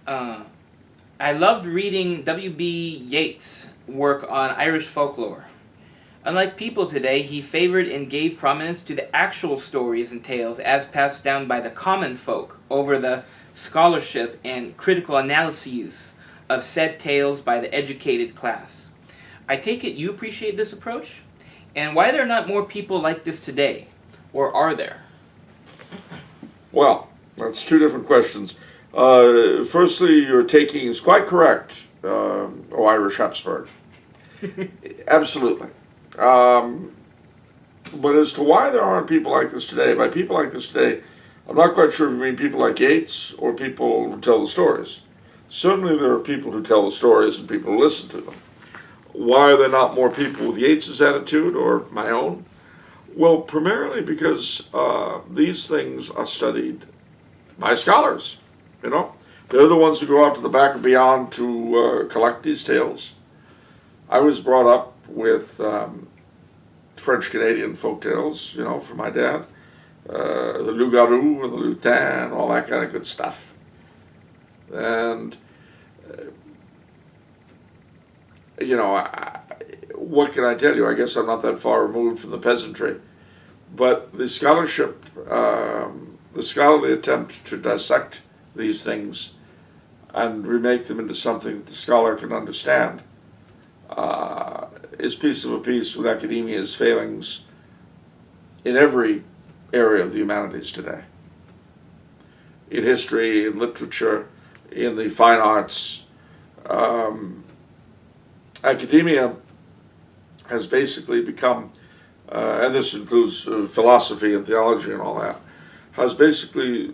I loved reading W.B. Yeats' work on Irish folklore. Unlike people today, he favored and gave prominence to the actual stories and tales as passed down by the common folk over the scholarship and critical analyses of said tales by the educated class. I take it you appreciate this approach? And why are there not more people like this today? Or are there? Well, that's two different questions. Firstly, your taking is quite correct, Irish Hepsburg. Absolutely. But as to why there aren't people like this today, by people like this today, I'm not quite sure if you mean people like Yeats or people who tell the stories. Certainly there are people who tell the stories and people who listen to them. Why are there not more people with Yeats's attitude or my own? Well, primarily because these things are studied by scholars, you know. They're the ones who go out to the back and beyond to collect these tales. I was brought up with French-Canadian folk tales, you know, from my dad. The loup-garou and the lutin, all that kind of good stuff. And, you know, what can I tell you? I guess I'm not that far removed from the peasantry. But the scholarship, the scholarly attempt to dissect these things and remake them into something that the scholar can understand is piece of a piece with academia's failings in every area of the humanities today. In history, in literature, in the fine arts, academia has basically become, and this includes philosophy and theology and all that, has basically,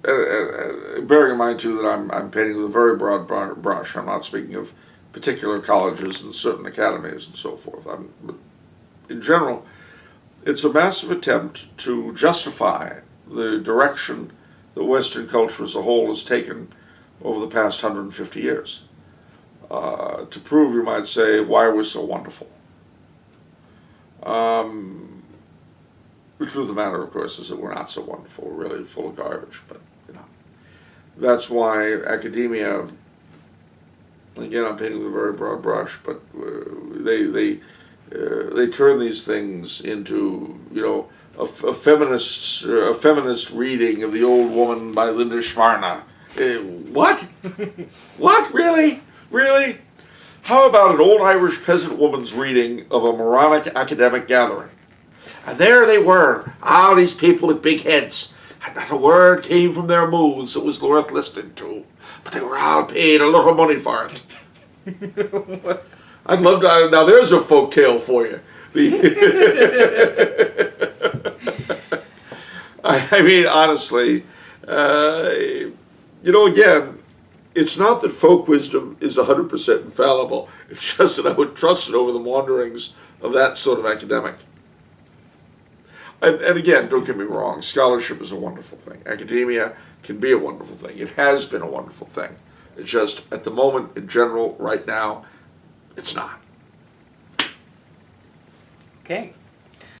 bearing in mind too that I'm painting with a very broad brush. I'm not speaking of particular colleges and certain academies and so forth. But in general, it's a massive attempt to justify the direction that Western culture as a whole has taken over the past 150 years. To prove, you might say, why we're so wonderful. The truth of the matter, of course, is that we're not so wonderful. We're really full of garbage. But you know, that's why academia. Again, I'm painting with a very broad brush, but they turn these things into, you know, a feminist reading of The Old Woman by Linda Schwarna. What? What? Really? Really? How about an old Irish peasant woman's reading of a moronic academic gathering? And there they were, all these people with big heads, and not a word came from their mouths that was worth listening to. But they were all paid a lot of money for it. I'd love to. Now there's a folk tale for you. I mean, honestly, you know, again, it's not that folk wisdom is 100% infallible. It's just that I would trust it over the wanderings of that sort of academic. And again, don't get me wrong, scholarship is a wonderful thing. Academia can be a wonderful thing. It has been a wonderful thing. It's just, at the moment, in general, right now, it's not. Okay.